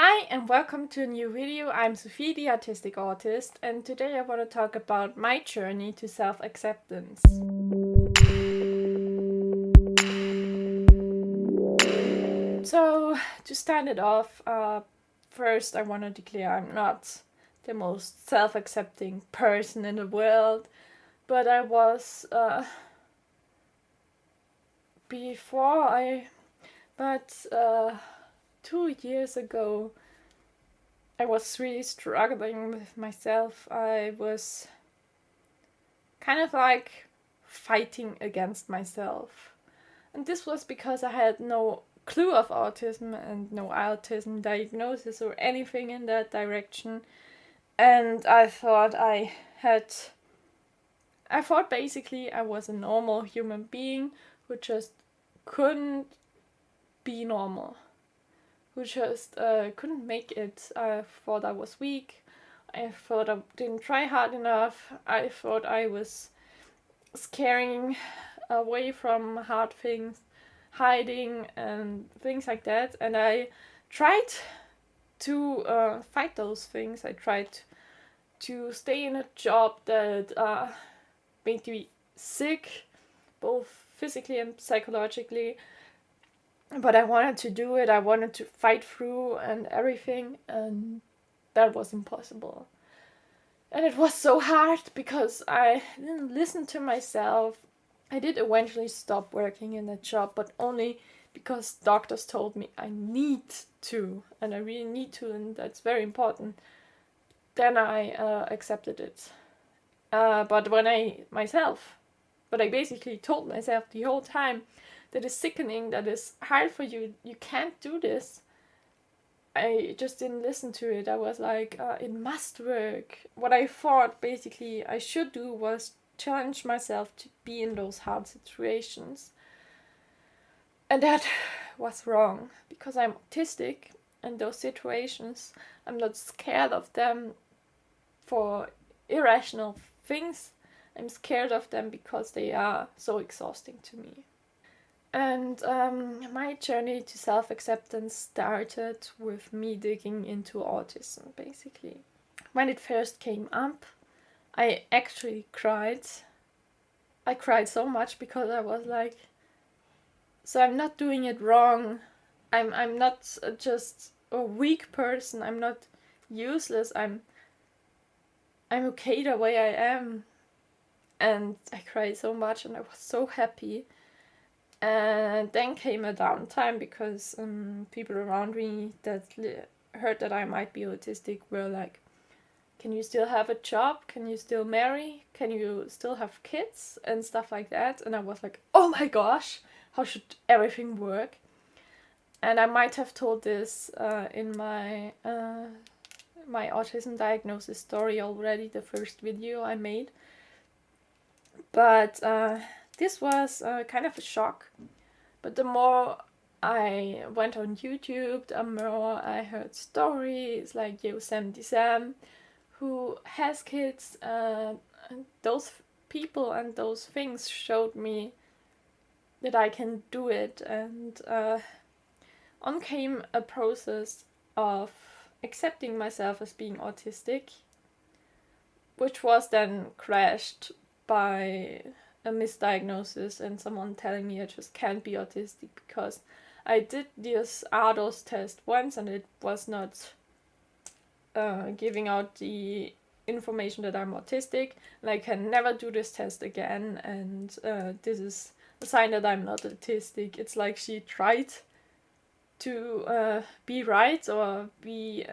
Hi and welcome to a new video. I'm Sophie, the autistic artist, and today I want to talk about my journey to self-acceptance. So, to start it off, first I want to declare I'm not the most self-accepting person in the world, but I was before I, but 2 years ago I was really struggling with myself. I was kind of like fighting against myself. And this was because I had no clue of autism and no autism diagnosis or anything in that direction. And I thought basically I was a normal human being who just couldn't be normal, who just couldn't make it. I thought I was weak. I thought I didn't try hard enough. I thought I was scaring away from hard things, hiding and things like that. And I tried to fight those things. I tried to stay in a job that made me sick, both physically and psychologically. But I wanted to do it. I wanted to fight through and everything, and that was impossible. And it was so hard because I didn't listen to myself. I did eventually stop working in that job, but only because doctors told me I need to, and I really need to, and that's very important. Then I accepted it. But I basically told myself the whole time that is sickening, that is hard for you, you can't do this. I just didn't listen to it. I was like, it must work. What I thought basically I should do was challenge myself to be in those hard situations. And that was wrong because I'm autistic, and those situations, I'm not scared of them for irrational things. I'm scared of them because they are so exhausting to me. And my journey to self-acceptance started with me digging into autism, basically. When it first came up, I actually cried. I cried so much because I was like, so I'm not doing it wrong. I'm not just a weak person. I'm not useless. I'm okay the way I am. And I cried so much and I was so happy. And then came a downtime because people around me that heard that I might be autistic were like, can you still have a job? Can you still marry? Can you still have kids? And stuff like that. And I was like, oh my gosh, how should everything work? And I might have told this in my autism diagnosis story already, the first video I made. But this was kind of a shock. But the more I went on YouTube, the more I heard stories like Yosemite Sam, who has kids, and those people and those things showed me that I can do it. And on came a process of accepting myself as being autistic, which was then crashed by a misdiagnosis and someone telling me I just can't be autistic because I did this ADOS test once and it was not giving out the information that I'm autistic, and I can never do this test again, and this is a sign that I'm not autistic. It's like she tried to be right or be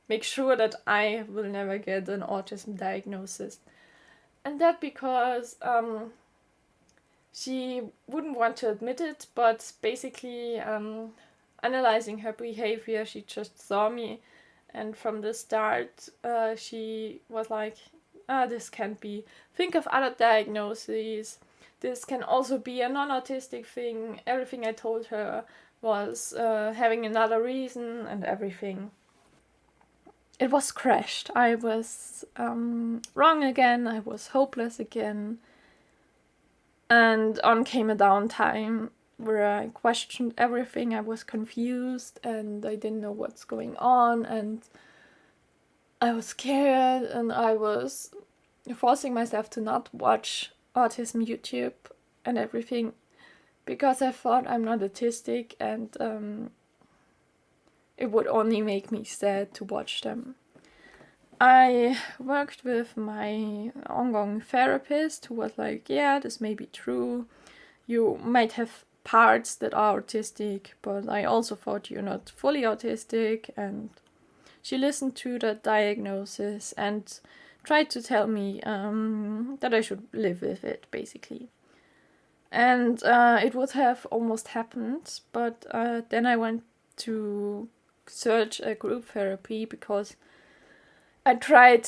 make sure that I will never get an autism diagnosis. And that because she wouldn't want to admit it, but basically analyzing her behavior, she just saw me, and from the start she was like, this can't be. Think of other diagnoses. This can also be a non-autistic thing. Everything I told her was having another reason and everything. It was crashed. I was wrong again. I was hopeless again. And on came a downtime where I questioned everything. I was confused and I didn't know what's going on, and I was scared, and I was forcing myself to not watch autism YouTube and everything because I thought I'm not autistic, and it would only make me sad to watch them. I worked with my ongoing therapist who was like, yeah, this may be true. You might have parts that are autistic, but I also thought you're not fully autistic. And she listened to the diagnosis and tried to tell me that I should live with it, basically. And it would have almost happened, but then I went to search a group therapy because I tried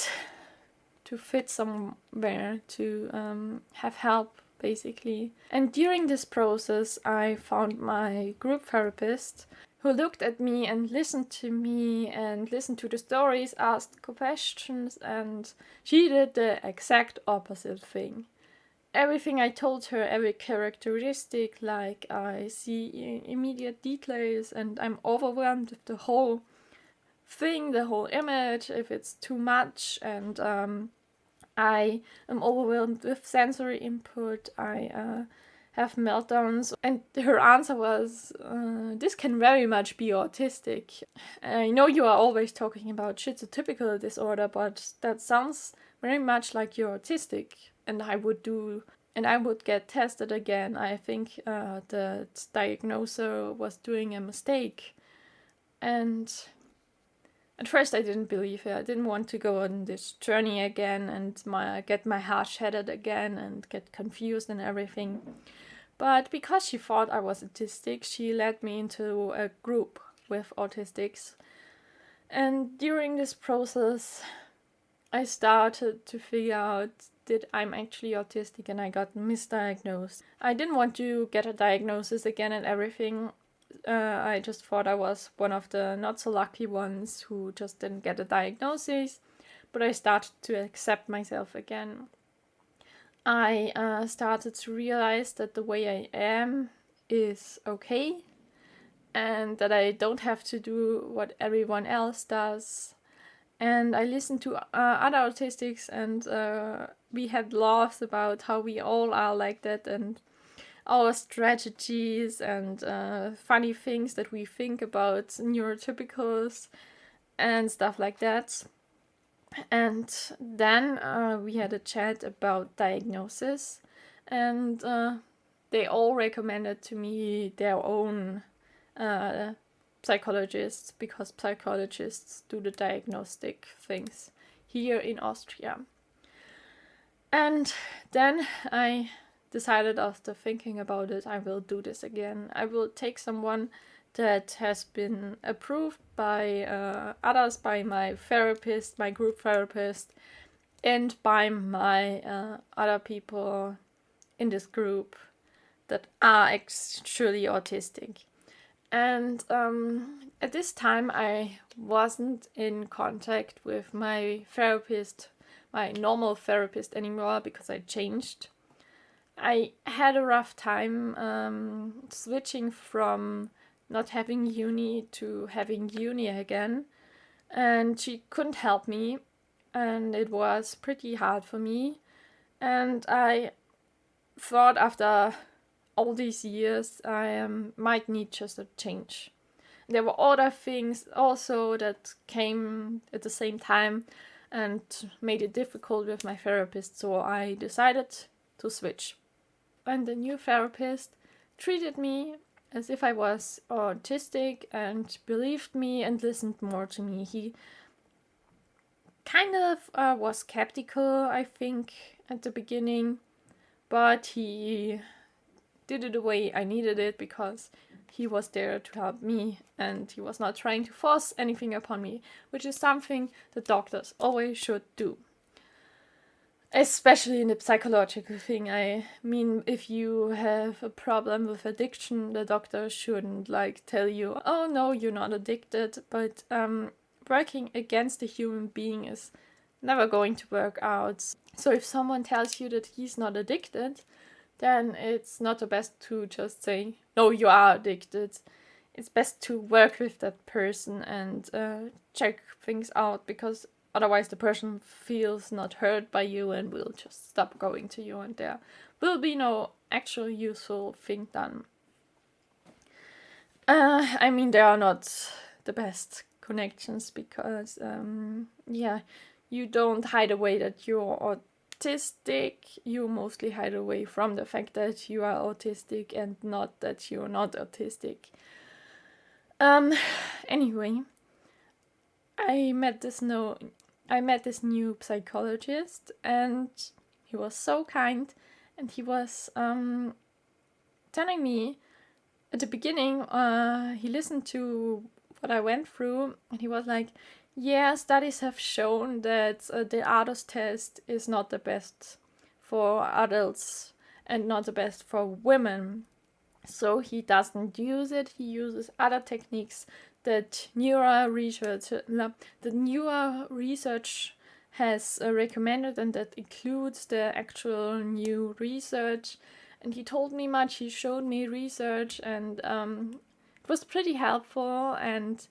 to fit somewhere to have help, basically. And during this process, I found my group therapist who looked at me and listened to me and listened to the stories, asked questions, and she did the exact opposite thing. Everything I told her, every characteristic, like I see immediate details and I'm overwhelmed with the whole thing, the whole image, if it's too much, and I am overwhelmed with sensory input, I have meltdowns. And her answer was, this can very much be autistic. I know you are always talking about schizotypical disorder, but that sounds very much like you're autistic. And I would get tested again. I think the diagnoser was doing a mistake. And at first I didn't believe her. I didn't want to go on this journey again and get my heart shattered again and get confused and everything. But because she thought I was autistic, she led me into a group with autistics. And during this process, I started to figure out that I'm actually autistic, and I got misdiagnosed. I didn't want to get a diagnosis again and everything. I just thought I was one of the not so lucky ones who just didn't get a diagnosis, but I started to accept myself again. I started to realize that the way I am is okay, and that I don't have to do what everyone else does. And I listened to other autistics, and we had laughs about how we all are like that, and our strategies and funny things that we think about neurotypicals and stuff like that. And then we had a chat about diagnosis, and they all recommended to me their own psychologists, because psychologists do the diagnostic things here in Austria. And then I decided, after thinking about it, I will do this again. I will take someone that has been approved by others, by my therapist, my group therapist, and by my other people in this group that are actually autistic. And at this time, I wasn't in contact with my therapist, my normal therapist anymore, because I changed. I had a rough time switching from not having uni to having uni again, and she couldn't help me, and it was pretty hard for me. And I thought, after all these years, I might need just a change. There were other things also that came at the same time and made it difficult with my therapist, so I decided to switch. And the new therapist treated me as if I was autistic and believed me and listened more to me. He kind of was skeptical, I think, at the beginning, but he did it the way I needed it, because he was there to help me and he was not trying to force anything upon me, which is something that doctors always should do. Especially in the psychological thing. I mean, if you have a problem with addiction, the doctor shouldn't tell you, oh no, you're not addicted. But working against a human being is never going to work out. So if someone tells you that he's not addicted, then it's not the best to just say, no, you are addicted. It's best to work with that person and check things out, because otherwise the person feels not heard by you and will just stop going to you, and there will be no actual useful thing done. I mean, they are not the best connections because, you don't hide away that you're autistic. You mostly hide away from the fact that you are autistic and not that you're not autistic. Anyway, I met this new psychologist, and he was so kind, and he was telling me at the beginning, he listened to what I went through, and he was like, yeah, studies have shown that the ADOS test is not the best for adults and not the best for women. So he doesn't use it. He uses other techniques that newer research has recommended, and that includes the actual new research. And he told me much. He showed me research, and it was pretty helpful. And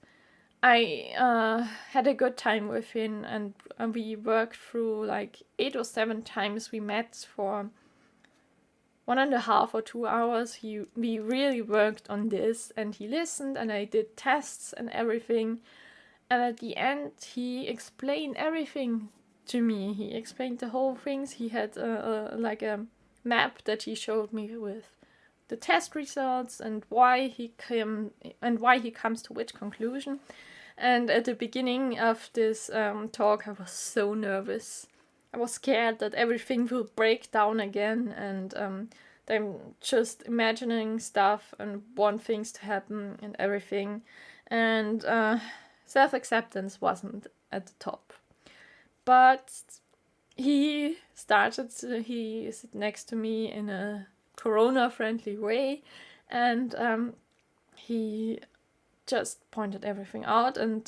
I had a good time with him, and we worked through like 8 or 7 times. We met for 1.5 or 2 hours. We really worked on this, and he listened, and I did tests and everything. And at the end, he explained everything to me. He explained the whole things. He had like a map that he showed me with the test results and why he comes to which conclusion. And at the beginning of this talk, I was so nervous. I was scared that everything will break down again, and I'm just imagining stuff and want things to happen and everything. And self-acceptance wasn't at the top. But he sit next to me in a corona-friendly way, and he just pointed everything out, and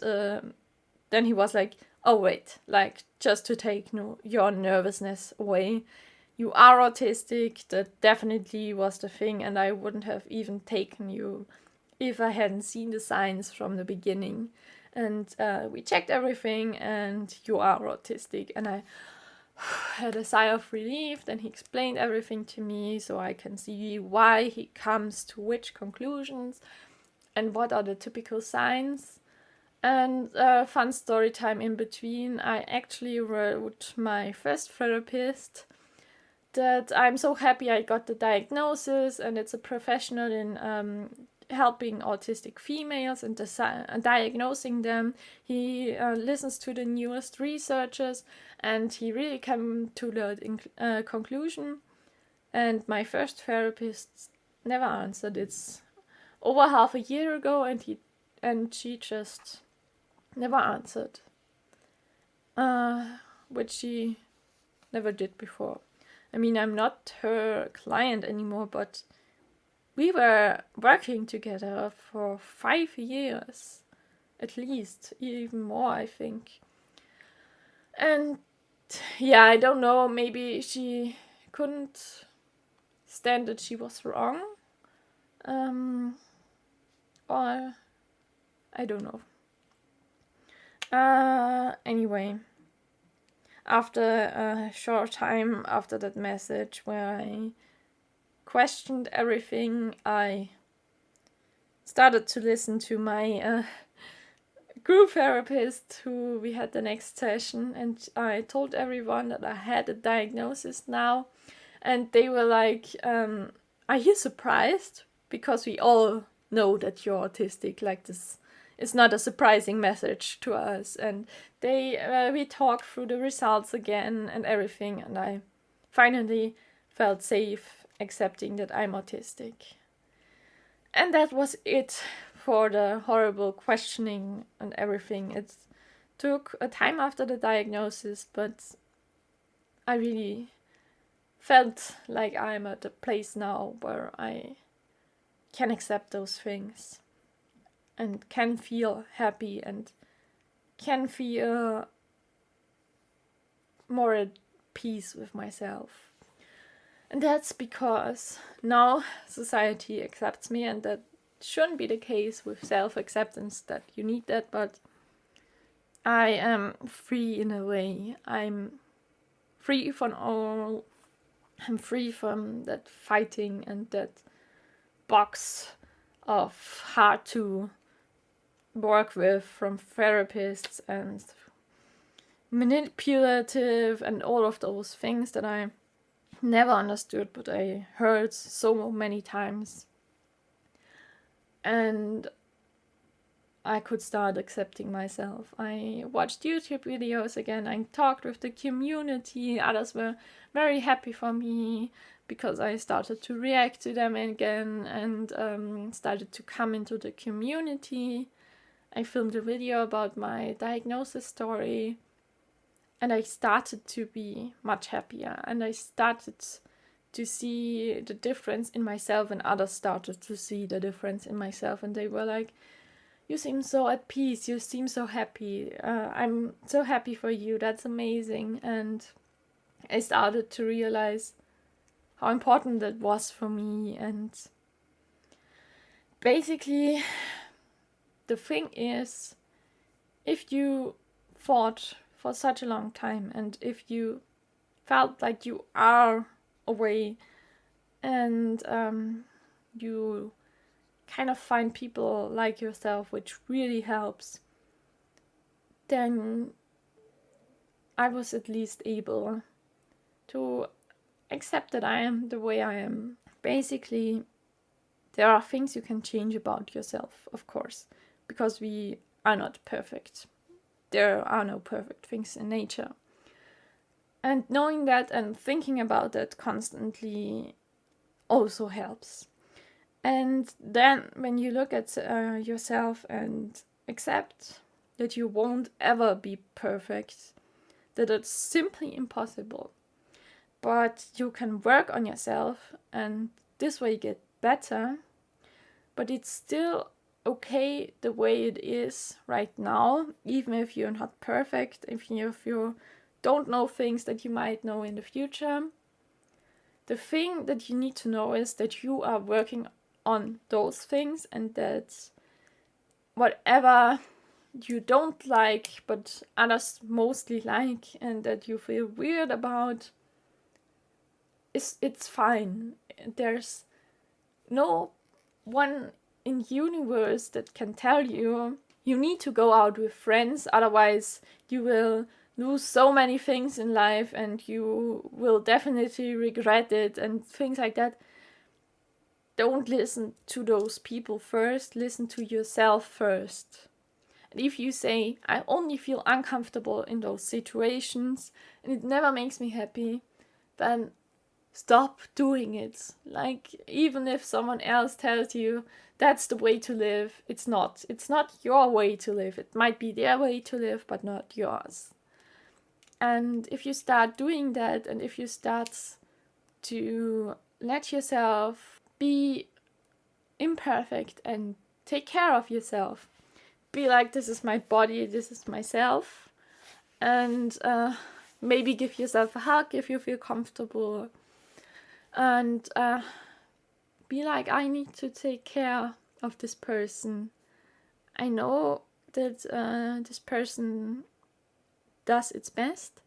then he was like, oh wait, like, just to take your nervousness away, you are autistic. That definitely was the thing, and I wouldn't have even taken you if I hadn't seen the signs from the beginning. And we checked everything, and you are autistic. And I had a sigh of relief. Then he explained everything to me, so I can see why he comes to which conclusions and what are the typical signs. And fun story time in between, I actually wrote my first therapist that I'm so happy I got the diagnosis, and it's a professional in helping autistic females and diagnosing them. He listens to the newest researchers, and he really came to the conclusion. And my first therapist never answered. It's over half a year ago, and she just never answered, which she never did before. I mean, I'm not her client anymore, but we were working together for 5 years, at least, even more, I think. And yeah, I don't know, maybe she couldn't stand that she was wrong, or I don't know. Anyway, after a short time after that message where I questioned everything, I started to listen to my group therapist, who we had the next session, and I told everyone that I had a diagnosis now, and they were like, are you surprised? Because we all know that you're autistic. Like, this is not a surprising message to us. And we talked through the results again and everything, and I finally felt safe accepting that I'm autistic. And that was it for the horrible questioning and everything. It took a time after the diagnosis, but I really felt like I'm at a place now where I can accept those things and can feel happy and can feel more at peace with myself. And that's because now society accepts me, and that shouldn't be the case with self-acceptance, that you need that, but I am free in a way. I'm free from all. I'm free from that fighting and that box of hard to work with from therapists and manipulative and all of those things that I never understood, but I heard so many times. And I could start accepting myself. I watched YouTube videos again. I talked with the community. Others were very happy for me because I started to react to them again and started to come into the community. I filmed a video about my diagnosis story, and I started to be much happier, and I started to see the difference in myself, and others started to see the difference in myself, and they were like, you seem so at peace, you seem so happy, I'm so happy for you, that's amazing. And I started to realize how important that was for me. And basically the thing is, if you fought for such a long time, and if you felt like you are away, and you kind of find people like yourself, which really helps, then I was at least able to accept that I am the way I am. Basically, there are things you can change about yourself, of course, because we are not perfect. There are no perfect things in nature. And knowing that and thinking about that constantly also helps. And then when you look at yourself and accept that you won't ever be perfect, that it's simply impossible, but you can work on yourself and this way get better, but it's still okay the way it is right now, even if you're not perfect, even if you don't know things that you might know in the future. The thing that you need to know is that you are working on those things, and that whatever you don't like but others mostly like and that you feel weird about, it's fine. There's no one in universe that can tell you need to go out with friends, otherwise you will lose so many things in life and you will definitely regret it and things like that. Don't listen to those people first, listen to yourself first. And if you say, I only feel uncomfortable in those situations and it never makes me happy, then stop doing it. Like, even if someone else tells you that's the way to live, it's not. It's not your way to live. It might be their way to live, but not yours. And if you start doing that, and if you start to let yourself be imperfect and take care of yourself, be like, this is my body, this is myself, and maybe give yourself a hug if you feel comfortable, and be like, I need to take care of this person. I know that this person does its best,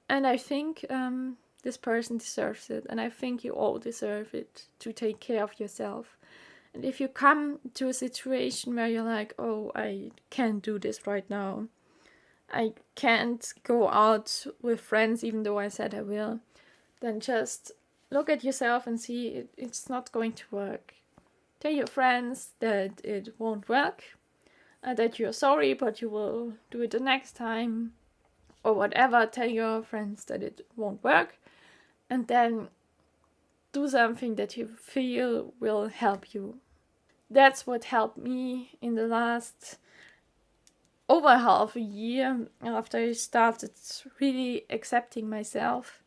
and I think this person deserves it, and I think you all deserve it, to take care of yourself. And if you come to a situation where you're like, oh, I can't do this right now, I can't go out with friends even though I said I will, then just look at yourself and see it's not going to work. Tell your friends that it won't work, that you're sorry, but you will do it the next time, or whatever. Tell your friends that it won't work, and then do something that you feel will help you. That's what helped me in the last over half a year after I started really accepting myself.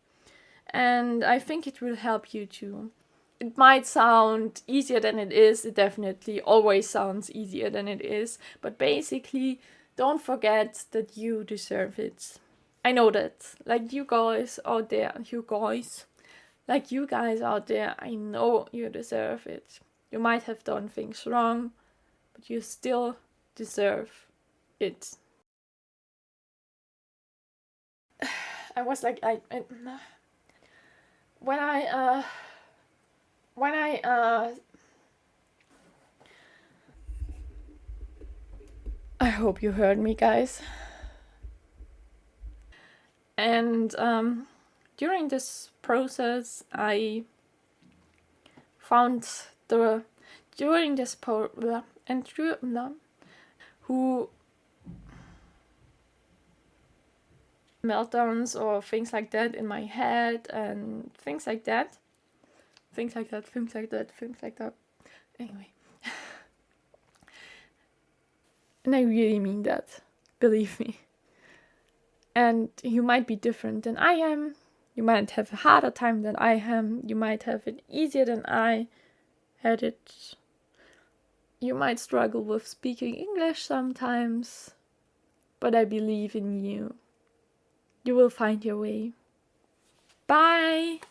And I think it will help you too. It might sound easier than it is. It definitely always sounds easier than it is. But basically, don't forget that you deserve it. I know that. Like, you guys out there, you guys, Like you guys out there, I know you deserve it. You might have done things wrong, but you still deserve it. I was like, when I hope you heard me, guys. And during this process, I found during this who meltdowns or things like that in my head and things like that. Anyway. And I really mean that. Believe me. And you might be different than I am. You might have a harder time than I am. You might have it easier than I had it. You might struggle with speaking English sometimes. But I believe in you. You will find your way. Bye!